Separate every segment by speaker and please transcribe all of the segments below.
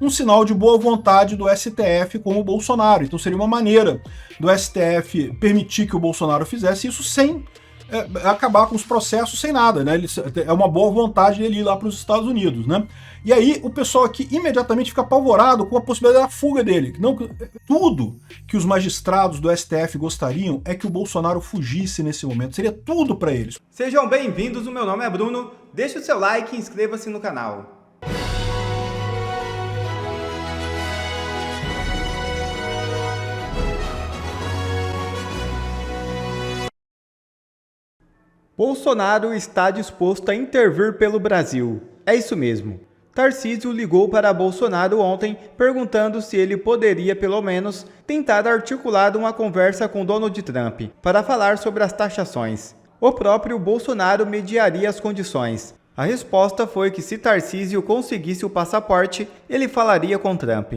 Speaker 1: um sinal de boa vontade do STF com o Bolsonaro. Então seria uma maneira do STF permitir que o Bolsonaro fizesse isso sem acabar com os processos, sem nada, né? É uma boa vontade dele ir lá para os Estados Unidos, né? E aí o pessoal aqui imediatamente fica apavorado com a possibilidade da fuga dele. Não, tudo que os magistrados do STF gostariam é que o Bolsonaro fugisse nesse momento. Seria tudo para eles.
Speaker 2: Sejam bem-vindos, o meu nome é Bruno. Deixe o seu like e inscreva-se no canal. Bolsonaro está disposto a intervir pelo Brasil. É isso mesmo. Tarcísio ligou para Bolsonaro ontem perguntando se ele poderia, pelo menos, tentar articular uma conversa com Donald Trump para falar sobre as taxações. O próprio Bolsonaro mediaria as condições. A resposta foi que se Tarcísio conseguisse o passaporte, ele falaria com Trump.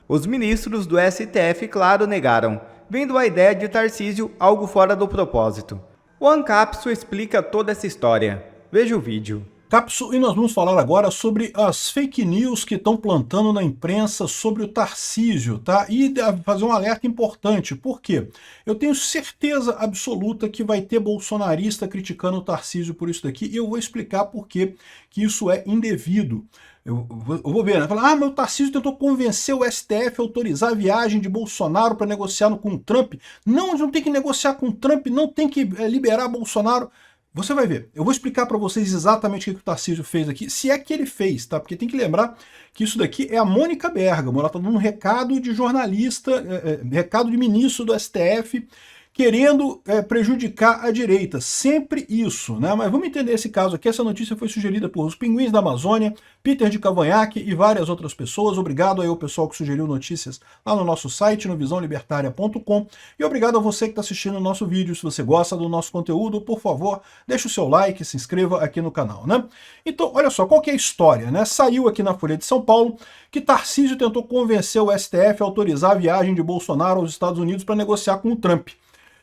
Speaker 2: Os ministros do STF, claro, negaram, vendo a ideia de Tarcísio algo fora do propósito. O Ancapsu explica toda essa história. Veja o vídeo.
Speaker 1: Capsu, e nós vamos falar agora sobre as fake news que estão plantando na imprensa sobre o Tarcísio, tá? E fazer um alerta importante. Por quê? Eu tenho certeza absoluta que vai ter bolsonarista criticando o Tarcísio por isso daqui, e eu vou explicar por que isso é indevido. Eu vou ver, né? Falar, mas o Tarcísio tentou convencer o STF a autorizar a viagem de Bolsonaro para negociar com o Trump. Não, não tem que negociar com o Trump, não tem que liberar Bolsonaro. Você vai ver. Eu vou explicar para vocês exatamente o que o Tarcísio fez aqui, se é que ele fez, tá? Porque tem que lembrar que isso daqui é a Mônica Bergamo, ela está dando um recado de jornalista, recado de ministro do STF, querendo prejudicar a direita. Sempre isso, né? Mas vamos entender esse caso aqui. Essa notícia foi sugerida por Os Pinguins da Amazônia, Peter de Cavanhaque e várias outras pessoas. Obrigado aí ao pessoal que sugeriu notícias lá no nosso site, no visãolibertaria.com. E obrigado a você que está assistindo o nosso vídeo. Se você gosta do nosso conteúdo, por favor, deixe o seu like, se inscreva aqui no canal, né? Então, olha só, qual que é a história, né? Saiu aqui na Folha de São Paulo que Tarcísio tentou convencer o STF a autorizar a viagem de Bolsonaro aos Estados Unidos para negociar com o Trump.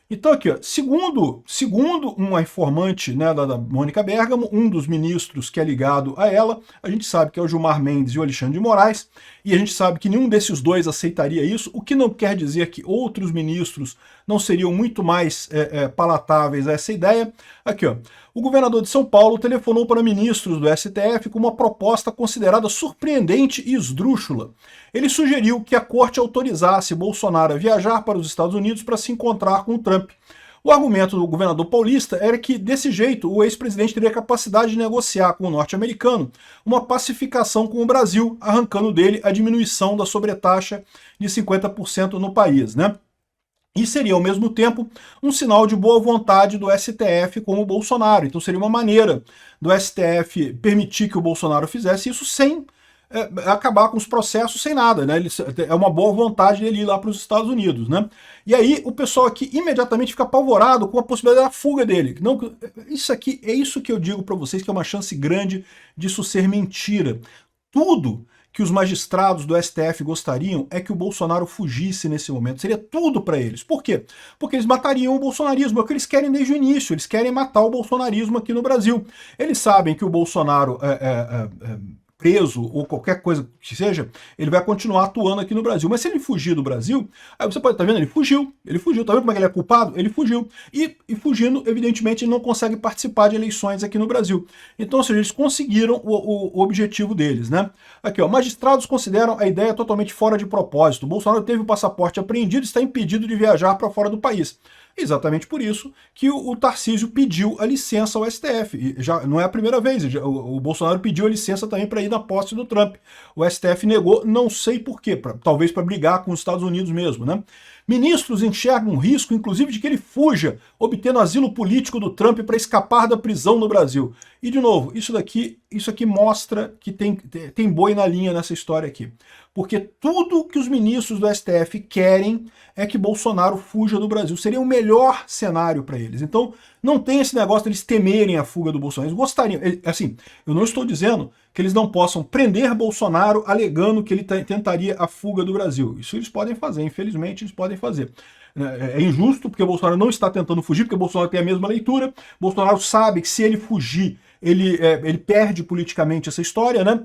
Speaker 1: Então aqui, ó, segundo uma informante, né, da Mônica Bergamo, um dos ministros que é ligado a ela, a gente sabe que é o Gilmar Mendes e o Alexandre de Moraes, e a gente sabe que nenhum desses dois aceitaria isso, o que não quer dizer que outros ministros não seriam muito mais palatáveis a essa ideia. Aqui, ó, o governador de São Paulo telefonou para ministros do STF com uma proposta considerada surpreendente e esdrúxula. Ele sugeriu que a corte autorizasse Bolsonaro a viajar para os Estados Unidos para se encontrar com o Trump. O argumento do governador paulista era que, desse jeito, o ex-presidente teria capacidade de negociar com o norte-americano uma pacificação com o Brasil, arrancando dele a diminuição da sobretaxa de 50% no país, né? E seria, ao mesmo tempo, um sinal de boa vontade do STF com o Bolsonaro. Então seria uma maneira do STF permitir que o Bolsonaro fizesse isso sem acabar com os processos, sem nada, né? É uma boa vontade dele ir lá para os Estados Unidos, né? E aí o pessoal aqui imediatamente fica apavorado com a possibilidade da fuga dele. Não, isso aqui é isso que eu digo para vocês, que é uma chance grande disso ser mentira. Tudo que os magistrados do STF gostariam é que o Bolsonaro fugisse nesse momento. Seria tudo para eles. Por quê? Porque eles matariam o bolsonarismo. É o que eles querem desde o início. Eles querem matar o bolsonarismo aqui no Brasil. Eles sabem que o Bolsonaro preso ou qualquer coisa que seja, ele vai continuar atuando aqui no Brasil. Mas se ele fugir do Brasil, aí você pode estar vendo, ele fugiu, tá vendo como é que ele é culpado? Ele fugiu. E fugindo, evidentemente, ele não consegue participar de eleições aqui no Brasil. Então, ou seja, eles conseguiram o objetivo deles, né? Aqui, ó, magistrados consideram a ideia totalmente fora de propósito. O Bolsonaro teve o passaporte apreendido e está impedido de viajar para fora do país. Exatamente por isso que o Tarcísio pediu a licença ao STF. E já não é a primeira vez, o Bolsonaro pediu a licença também para ir na posse do Trump. O STF negou, não sei por quê, talvez para brigar com os Estados Unidos mesmo, né? Ministros enxergam um risco, inclusive, de que ele fuja, obtendo asilo político do Trump para escapar da prisão no Brasil. E, de novo, isso aqui mostra que tem boi na linha nessa história aqui. Porque tudo que os ministros do STF querem é que Bolsonaro fuja do Brasil. Seria o melhor cenário para eles. Então, não tem esse negócio deles temerem a fuga do Bolsonaro. Eles gostariam. Assim, eu não estou dizendo que eles não possam prender Bolsonaro alegando que ele tentaria a fuga do Brasil. Isso eles podem fazer, infelizmente eles podem fazer. É injusto porque Bolsonaro não está tentando fugir, porque Bolsonaro tem a mesma leitura. Bolsonaro sabe que se ele fugir, ele perde politicamente essa história, né?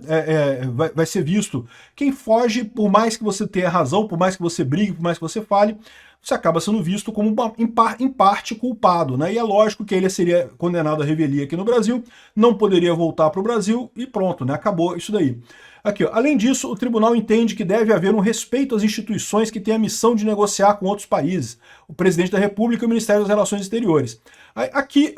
Speaker 1: Vai ser visto. Quem foge, por mais que você tenha razão, por mais que você brigue, por mais que você fale, você acaba sendo visto como em parte culpado, né? E é lógico que ele seria condenado à revelia aqui no Brasil, não poderia voltar para o Brasil e pronto, né? Acabou isso daí. Aqui, ó. Além disso, o tribunal entende que deve haver um respeito às instituições que têm a missão de negociar com outros países, o presidente da República e o Ministério das Relações Exteriores. Aqui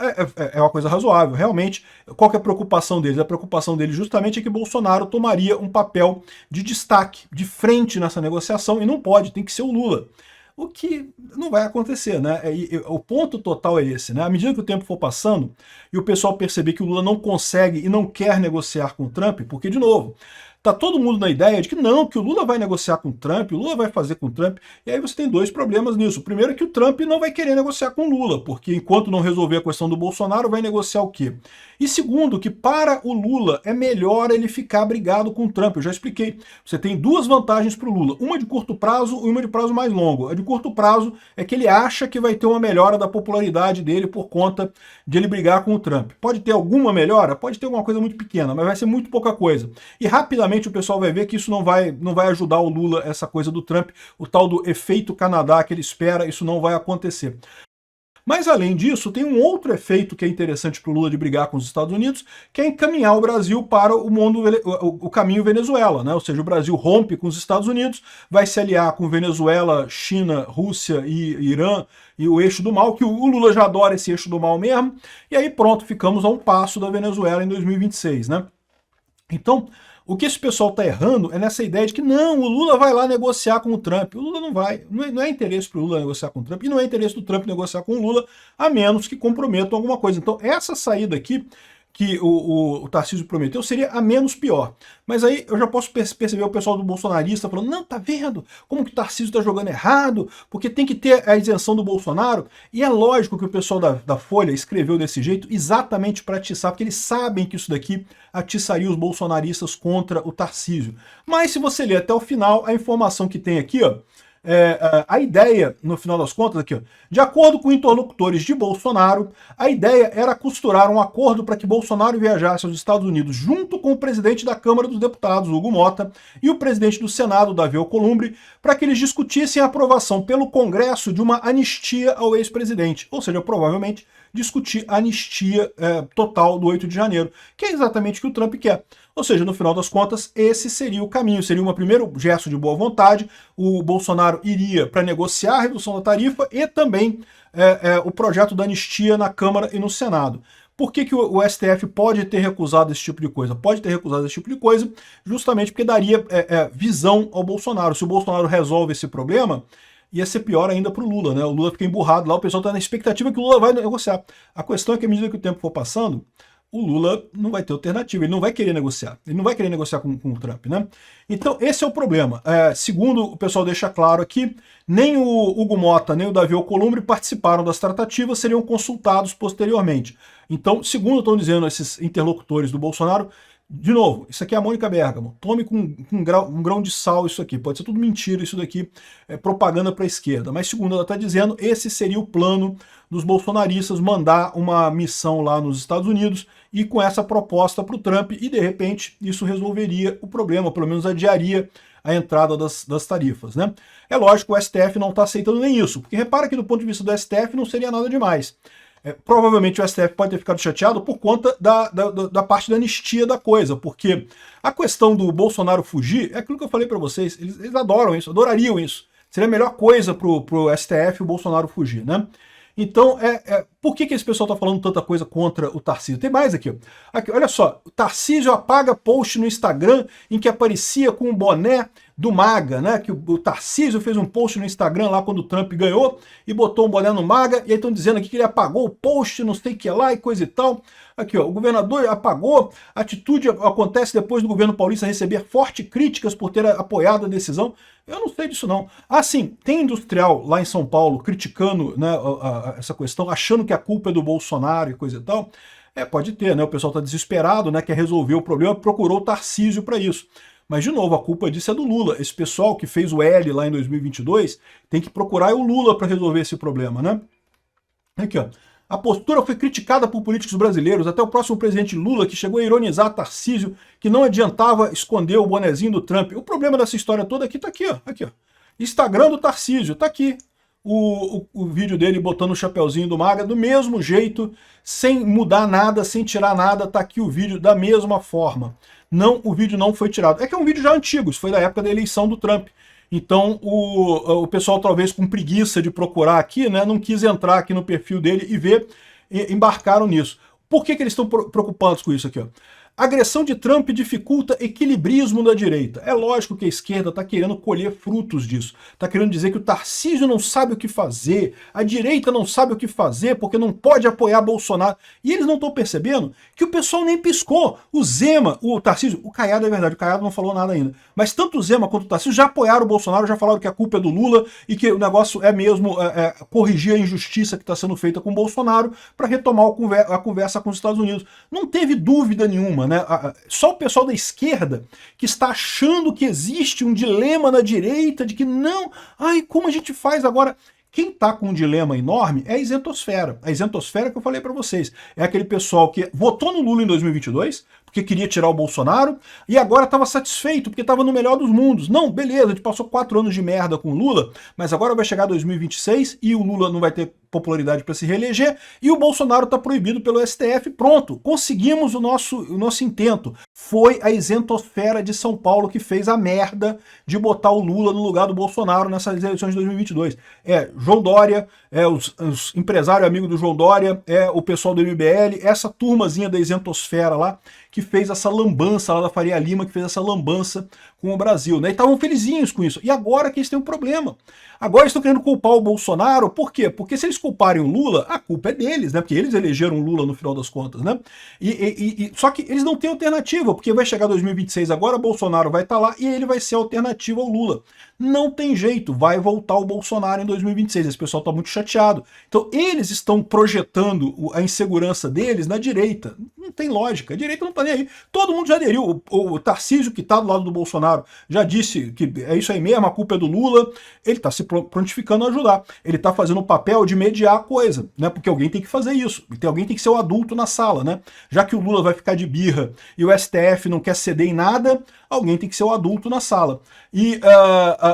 Speaker 1: é uma coisa razoável, realmente. Qual que é a preocupação deles? A preocupação deles justamente é que Bolsonaro tomaria um papel de destaque, de frente nessa negociação, e não pode, tem que ser o Lula. O que não vai acontecer, né? O ponto total é esse, né? À medida que o tempo for passando e o pessoal perceber que o Lula não consegue e não quer negociar com o Trump, porque, de novo, tá todo mundo na ideia de que não, que o Lula vai negociar com o Trump, o Lula vai fazer com o Trump, e aí você tem dois problemas nisso. O primeiro é que o Trump não vai querer negociar com o Lula, porque enquanto não resolver a questão do Bolsonaro, vai negociar o quê? E segundo, que para o Lula é melhor ele ficar brigado com o Trump. Eu já expliquei. Você tem duas vantagens para o Lula, uma de curto prazo e uma de prazo mais longo. A de curto prazo é que ele acha que vai ter uma melhora da popularidade dele por conta de ele brigar com o Trump. Pode ter alguma melhora? Pode ter alguma coisa muito pequena, mas vai ser muito pouca coisa. E rapidamente o pessoal vai ver que isso não vai ajudar o Lula, essa coisa do Trump, o tal do efeito Canadá que ele espera, isso não vai acontecer. Mas, além disso, tem um outro efeito que é interessante para o Lula de brigar com os Estados Unidos, que é encaminhar o Brasil para o caminho Venezuela, né? Ou seja, o Brasil rompe com os Estados Unidos, vai se aliar com Venezuela, China, Rússia e Irã, e o eixo do mal, que o Lula já adora esse eixo do mal mesmo, e aí pronto, ficamos a um passo da Venezuela em 2026, né? Então, o que esse pessoal está errando é nessa ideia de que não, o Lula vai lá negociar com o Trump. O Lula não vai. Não é interesse para o Lula negociar com o Trump e não é interesse do Trump negociar com o Lula, a menos que comprometam alguma coisa. Então, essa saída aqui que o Tarcísio prometeu seria a menos pior. Mas aí eu já posso perceber o pessoal do bolsonarista falando, não, tá vendo como que o Tarcísio tá jogando errado, porque tem que ter a isenção do Bolsonaro. E é lógico que o pessoal da Folha escreveu desse jeito exatamente para atiçar, porque eles sabem que isso daqui atiçaria os bolsonaristas contra o Tarcísio. Mas se você ler até o final, a informação que tem aqui, ó, a ideia, no final das contas, aqui, ó, de acordo com interlocutores de Bolsonaro, a ideia era costurar um acordo para que Bolsonaro viajasse aos Estados Unidos junto com o presidente da Câmara dos Deputados, Hugo Mota, e o presidente do Senado, Davi Alcolumbre, para que eles discutissem a aprovação pelo Congresso de uma anistia ao ex-presidente, ou seja, provavelmente discutir a anistia total do 8 de janeiro, que é exatamente o que o Trump quer. Ou seja, no final das contas, esse seria o caminho, seria um primeiro gesto de boa vontade, o Bolsonaro iria para negociar a redução da tarifa e também o projeto da anistia na Câmara e no Senado. Por que o STF pode ter recusado esse tipo de coisa? Pode ter recusado esse tipo de coisa justamente porque daria visão ao Bolsonaro. Se o Bolsonaro resolve esse problema, ia ser pior ainda para o Lula, né? O Lula fica emburrado lá, o pessoal está na expectativa que o Lula vai negociar. A questão é que à medida que o tempo for passando, o Lula não vai ter alternativa, ele não vai querer negociar. Ele não vai querer negociar com o Trump, né? Então, esse é o problema. Segundo o pessoal deixa claro aqui, nem o Hugo Mota, nem o Davi Alcolumbre participaram das tratativas, seriam consultados posteriormente. Então, segundo estão dizendo esses interlocutores do Bolsonaro, de novo, isso aqui é a Mônica Bergamo. Tome com um grão de sal isso aqui. Pode ser tudo mentira, isso daqui é propaganda para a esquerda. Mas segundo ela está dizendo, esse seria o plano dos bolsonaristas, mandar uma missão lá nos Estados Unidos e com essa proposta para o Trump, e de repente isso resolveria o problema, pelo menos adiaria a entrada das tarifas, né? É lógico que o STF não está aceitando nem isso, porque repara que do ponto de vista do STF não seria nada demais. Provavelmente o STF pode ter ficado chateado por conta da parte da anistia da coisa, porque a questão do Bolsonaro fugir é aquilo que eu falei para vocês, eles adoram isso, adorariam isso. Seria a melhor coisa pro STF o Bolsonaro fugir, né? Então, por que esse pessoal está falando tanta coisa contra o Tarcísio? Tem mais aqui, ó. Aqui, olha só, o Tarcísio apaga post no Instagram em que aparecia com o boné do MAGA, né? Que o Tarcísio fez um post no Instagram lá quando o Trump ganhou e botou um boné no MAGA, e aí estão dizendo aqui que ele apagou o post, não sei o que lá e coisa e tal. Aqui, ó, o governador apagou, a atitude acontece depois do governo paulista receber fortes críticas por ter apoiado a decisão. Eu não sei disso não. Sim, tem industrial lá em São Paulo criticando, né, essa questão, achando que a culpa é do Bolsonaro e coisa e tal. Pode ter, né? O pessoal está desesperado, né? Quer resolver o problema, procurou o Tarcísio para isso. Mas, de novo, a culpa disso é do Lula. Esse pessoal que fez o L lá em 2022 tem que procurar o Lula para resolver esse problema, né? Aqui, ó. A postura foi criticada por políticos brasileiros, até o próximo presidente Lula, que chegou a ironizar Tarcísio, que não adiantava esconder o bonezinho do Trump. O problema dessa história toda aqui tá aqui, ó. Aqui, ó. Instagram do Tarcísio, tá aqui. O vídeo dele botando o chapeuzinho do MAGA do mesmo jeito, sem mudar nada, sem tirar nada, tá aqui o vídeo da mesma forma. Não, o vídeo não foi tirado. É que é um vídeo já antigo, isso foi da época da eleição do Trump. Então o pessoal, talvez com preguiça de procurar aqui, né, não quis entrar aqui no perfil dele e ver, embarcaram nisso. Por que eles estão preocupados com isso aqui, ó? Agressão de Trump dificulta equilibrismo da direita. É lógico que a esquerda está querendo colher frutos disso. Está querendo dizer que o Tarcísio não sabe o que fazer, a direita não sabe o que fazer porque não pode apoiar Bolsonaro. E eles não estão percebendo que o pessoal nem piscou. O Zema, o Tarcísio, o Caiado é verdade, o Caiado não falou nada ainda. Mas tanto o Zema quanto o Tarcísio já apoiaram o Bolsonaro, já falaram que a culpa é do Lula e que o negócio é mesmo corrigir a injustiça que está sendo feita com o Bolsonaro para retomar a conversa com os Estados Unidos. Não teve dúvida nenhuma. Né? Só o pessoal da esquerda que está achando que existe um dilema na direita de que não, ai, como a gente faz agora? Quem está com um dilema enorme é a isentosfera. A isentosfera que eu falei para vocês. É aquele pessoal que votou no Lula em 2022, porque queria tirar o Bolsonaro, e agora estava satisfeito, porque estava no melhor dos mundos. Não, beleza, a gente passou 4 anos de merda com o Lula, mas agora vai chegar 2026 e o Lula não vai ter popularidade para se reeleger, e o Bolsonaro está proibido pelo STF. Pronto, conseguimos o nosso intento. Foi a isentosfera de São Paulo que fez a merda de botar o Lula no lugar do Bolsonaro nessas eleições de 2022. É João Dória, os empresários amigos do João Dória, o pessoal do MBL, essa turmazinha da isentosfera lá, que fez essa lambança lá da Faria Lima, que fez essa lambança com o Brasil, né? E estavam felizinhos com isso. E agora que eles têm um problema. Agora eles estão querendo culpar o Bolsonaro, por quê? Porque se eles culparem o Lula, a culpa é deles, né? Porque eles elegeram o Lula no final das contas, né? Só que eles não têm alternativa, porque vai chegar 2026 agora, Bolsonaro vai estar lá e ele vai ser a alternativa ao Lula. Não tem jeito, vai voltar o Bolsonaro em 2026. Esse pessoal está muito chateado. Então eles estão projetando a insegurança deles na direita. Não tem lógica, a direita não está nem aí. Todo mundo já aderiu. O Tarcísio, que está do lado do Bolsonaro, já disse que é isso aí mesmo, a culpa é do Lula. Ele está se prontificando a ajudar. Ele está fazendo o papel de mediar a coisa, né? Porque alguém tem que fazer isso. Alguém tem que ser o adulto na sala, né? Já que o Lula vai ficar de birra e o STF não quer ceder em nada, alguém tem que ser o adulto na sala. E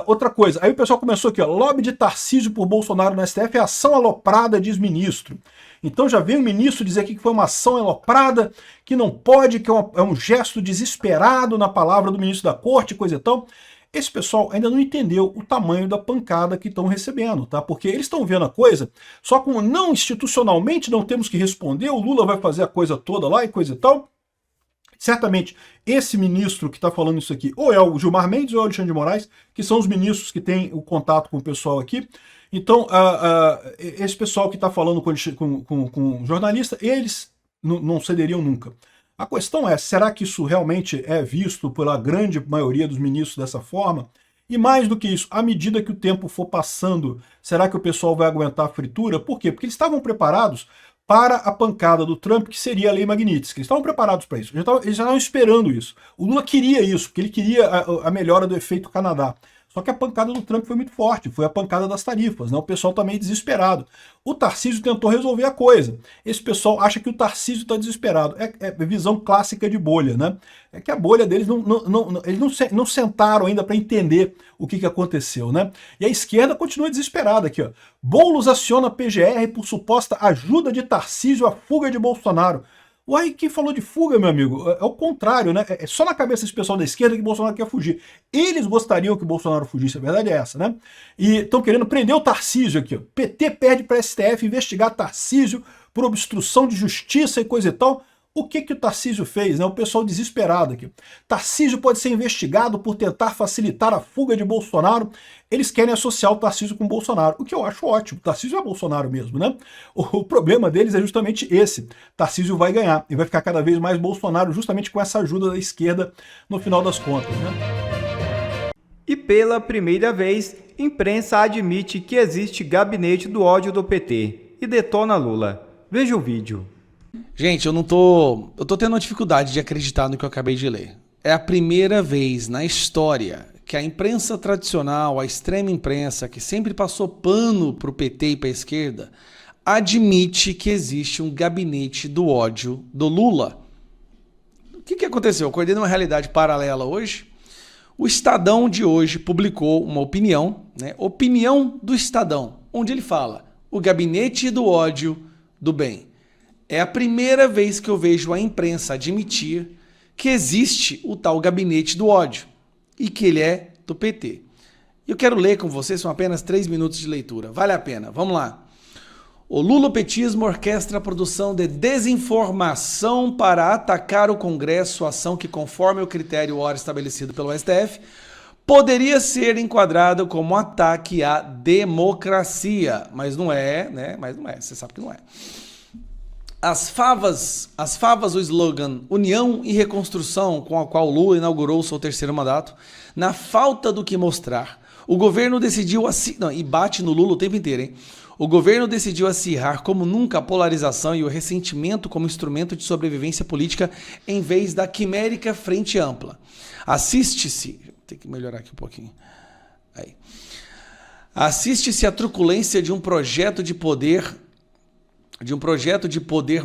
Speaker 1: outra coisa, aí o pessoal começou aqui, ó, lobby de Tarcísio por Bolsonaro no STF é ação aloprada, diz ministro. Então já veio o ministro dizer aqui que foi uma ação aloprada, que não pode, que é um gesto desesperado na palavra do ministro da corte, coisa e tal. Esse pessoal ainda não entendeu o tamanho da pancada que estão recebendo, tá? Porque eles estão vendo a coisa, só como não institucionalmente não temos que responder, o Lula vai fazer a coisa toda lá e coisa e tal. Certamente, esse ministro que está falando isso aqui, ou é o Gilmar Mendes ou é o Alexandre de Moraes, que são os ministros que têm o contato com o pessoal aqui. Então, esse pessoal que está falando com o jornalista, eles não cederiam nunca. A questão é, será que isso realmente é visto pela grande maioria dos ministros dessa forma? E mais do que isso, à medida que o tempo for passando, será que o pessoal vai aguentar a fritura? Por quê? Porque eles estavam preparados para a pancada do Trump, que seria a Lei Magnitsky. Eles estavam preparados para isso, eles já estavam esperando isso. O Lula queria isso, porque ele queria a melhora do efeito Canadá. Só que a pancada do Trump foi muito forte, foi a pancada das tarifas, né? O pessoal está meio desesperado. O Tarcísio tentou resolver a coisa. Esse pessoal acha que o Tarcísio está desesperado. É visão clássica de bolha, né? É que a bolha deles eles não sentaram ainda para entender o que aconteceu, né? E a esquerda continua desesperada aqui, ó. Boulos aciona PGR por suposta ajuda de Tarcísio à fuga de Bolsonaro. Uai, quem falou de fuga, meu amigo? É o contrário, né? É só na cabeça desse pessoal da esquerda que Bolsonaro quer fugir. Eles gostariam que o Bolsonaro fugisse, a verdade é essa, né? E estão querendo prender o Tarcísio aqui, ó. PT pede para a STF investigar Tarcísio por obstrução de justiça e coisa e tal. O que o Tarcísio fez, né? O pessoal desesperado aqui. Tarcísio pode ser investigado por tentar facilitar a fuga de Bolsonaro. Eles querem associar o Tarcísio com o Bolsonaro, o que eu acho ótimo. O Tarcísio é Bolsonaro mesmo, né? O problema deles é justamente esse. Tarcísio vai ganhar e vai ficar cada vez mais Bolsonaro, justamente com essa ajuda da esquerda no final das contas, né?
Speaker 2: E pela primeira vez, imprensa admite que existe gabinete do ódio do PT e detona Lula. Veja o vídeo.
Speaker 3: Gente, eu tô tendo uma dificuldade de acreditar no que eu acabei de ler. É a primeira vez na história que a imprensa tradicional, a extrema imprensa, que sempre passou pano pro PT e pra esquerda, admite que existe um gabinete do ódio do Lula. O que aconteceu? Eu acordei numa realidade paralela hoje. O Estadão de hoje publicou uma opinião, né? Opinião do Estadão, onde ele fala: o gabinete do ódio do bem. É a primeira vez que eu vejo a imprensa admitir que existe o tal gabinete do ódio e que ele é do PT. Eu quero ler com vocês, são apenas 3 minutos de leitura. Vale a pena, vamos lá. O lulopetismo orquestra a produção de desinformação para atacar o Congresso, ação que, conforme o critério ora estabelecido pelo STF, poderia ser enquadrado como ataque à democracia. Mas não é, né? Mas não é, você sabe que não é. As favas, o slogan União e Reconstrução, com a qual Lula inaugurou seu 3º mandato, na falta do que mostrar, o governo decidiu e bate no Lula o tempo inteiro, hein? O governo decidiu acirrar como nunca a polarização e o ressentimento como instrumento de sobrevivência política em vez da quimérica frente ampla. Assiste-se... Tem que melhorar aqui um pouquinho. Aí. Assiste-se à truculência de um projeto de poder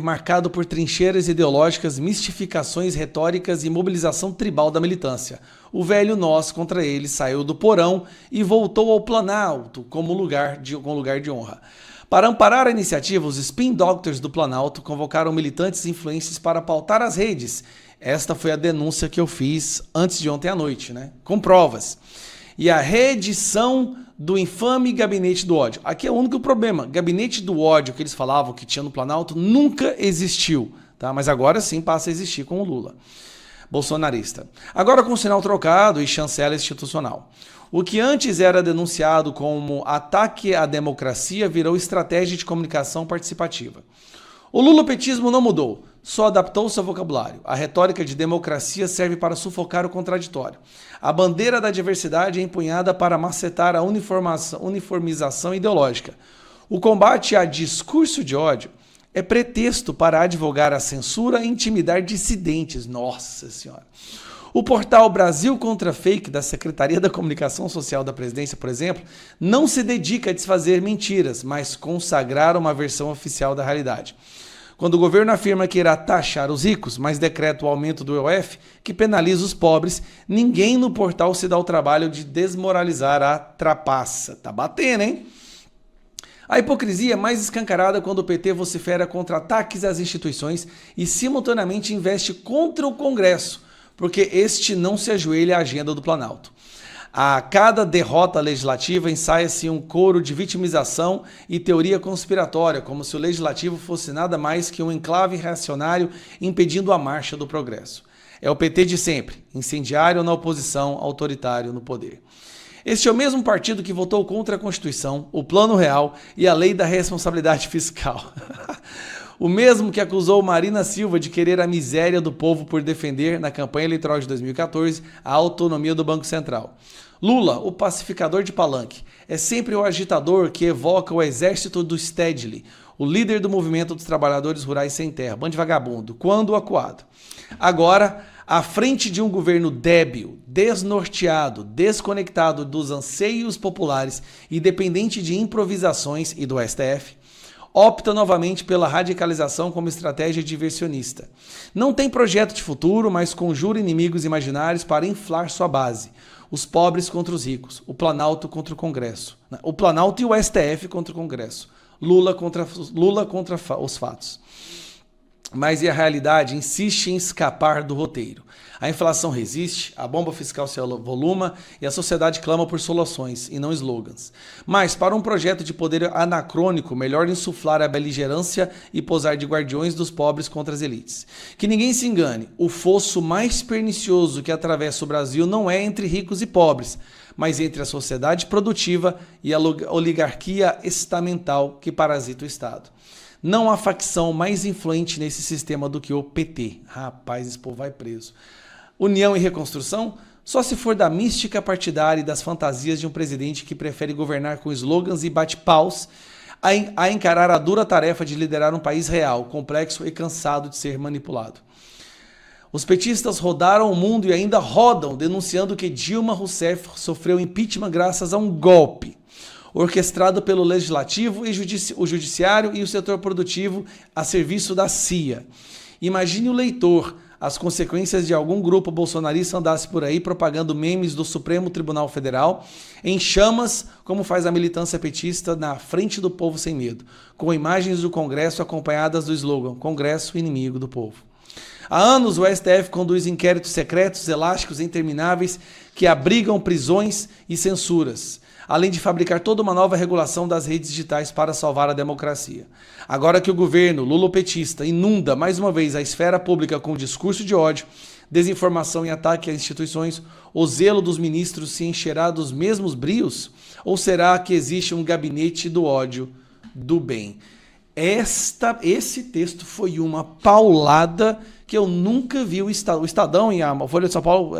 Speaker 3: marcado por trincheiras ideológicas, mistificações retóricas e mobilização tribal da militância. O velho nós contra ele saiu do porão e voltou ao Planalto como lugar de honra. Para amparar a iniciativa, os spin doctors do Planalto convocaram militantes e influentes para pautar as redes. Esta foi a denúncia que eu fiz antes de ontem à noite, né? Com provas. E a reedição do infame gabinete do ódio. Aqui é o único problema. Gabinete do ódio que eles falavam que tinha no Planalto nunca existiu, tá? Mas agora sim passa a existir com o Lula, bolsonarista. Agora com sinal trocado e chancela institucional. O que antes era denunciado como ataque à democracia virou estratégia de comunicação participativa. O lulopetismo não mudou, só adaptou seu vocabulário. A retórica de democracia serve para sufocar o contraditório. A bandeira da diversidade é empunhada para macetar a uniformização ideológica. O combate a discurso de ódio é pretexto para advogar a censura e intimidar dissidentes. Nossa Senhora! O portal Brasil Contra Fake, da Secretaria da Comunicação Social da Presidência, por exemplo, não se dedica a desfazer mentiras, mas consagrar uma versão oficial da realidade. Quando o governo afirma que irá taxar os ricos, mas decreta o aumento do IOF, que penaliza os pobres, ninguém no portal se dá o trabalho de desmoralizar a trapaça. Tá batendo, hein? A hipocrisia é mais escancarada quando o PT vocifera contra ataques às instituições e simultaneamente investe contra o Congresso, porque este não se ajoelha à agenda do Planalto. A cada derrota legislativa ensaia-se um coro de vitimização e teoria conspiratória, como se o legislativo fosse nada mais que um enclave reacionário impedindo a marcha do progresso. É o PT de sempre, incendiário na oposição, autoritário no poder. Este é o mesmo partido que votou contra a Constituição, o Plano Real e a Lei da Responsabilidade Fiscal. O mesmo que acusou Marina Silva de querer a miséria do povo por defender, na campanha eleitoral de 2014, a autonomia do Banco Central. Lula, o pacificador de palanque, é sempre o agitador que evoca o exército do Stedley, o líder do movimento dos trabalhadores rurais sem terra, bando de vagabundo, quando acuado. Agora, à frente de um governo débil, desnorteado, desconectado dos anseios populares e dependente de improvisações e do STF, opta novamente pela radicalização como estratégia diversionista. Não tem projeto de futuro, mas conjura inimigos imaginários para inflar sua base. Os pobres contra os ricos, o Planalto contra o Congresso. O Planalto e o STF contra o Congresso. Lula contra os fatos. Mas e a realidade insiste em escapar do roteiro. A inflação resiste, a bomba fiscal se avoluma e a sociedade clama por soluções e não slogans. Mas para um projeto de poder anacrônico, melhor insuflar a beligerância e posar de guardiões dos pobres contra as elites. Que ninguém se engane, o fosso mais pernicioso que atravessa o Brasil não é entre ricos e pobres, mas entre a sociedade produtiva e a oligarquia estamental que parasita o Estado. Não há facção mais influente nesse sistema do que o PT. Rapaz, esse povo vai preso. União e reconstrução? Só se for da mística partidária e das fantasias de um presidente que prefere governar com slogans e bate-paus a encarar a dura tarefa de liderar um país real, complexo e cansado de ser manipulado. Os petistas rodaram o mundo e ainda rodam, denunciando que Dilma Rousseff sofreu impeachment graças a um golpe. orquestrado pelo Legislativo e o Judiciário e o setor produtivo a serviço da CIA. Imagine o leitor as consequências de algum grupo bolsonarista andasse por aí propagando memes do Supremo Tribunal Federal em chamas, como faz a militância petista na frente do povo sem medo, com imagens do Congresso acompanhadas do slogan Congresso inimigo do povo. Há anos o STF conduz inquéritos secretos, elásticos e intermináveis que abrigam prisões e censuras, além de fabricar toda uma nova regulação das redes digitais para salvar a democracia. Agora que o governo lulopetista inunda mais uma vez a esfera pública com discurso de ódio, desinformação e ataque às instituições, o zelo dos ministros se encherá dos mesmos brios? Ou será que existe um gabinete do ódio do bem? Esse texto foi uma paulada que eu nunca vi. O Estadão e a Folha de São Paulo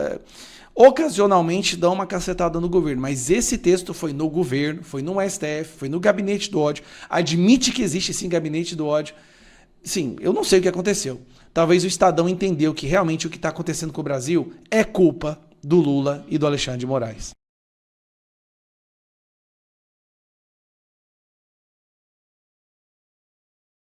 Speaker 3: ocasionalmente dão uma cacetada no governo, mas esse texto foi no governo, foi no STF, foi no gabinete do ódio, admite que existe sim gabinete do ódio. Sim, eu não sei o que aconteceu. Talvez o Estadão entendeu que realmente o que está acontecendo com o Brasil é culpa do Lula e do Alexandre de Moraes.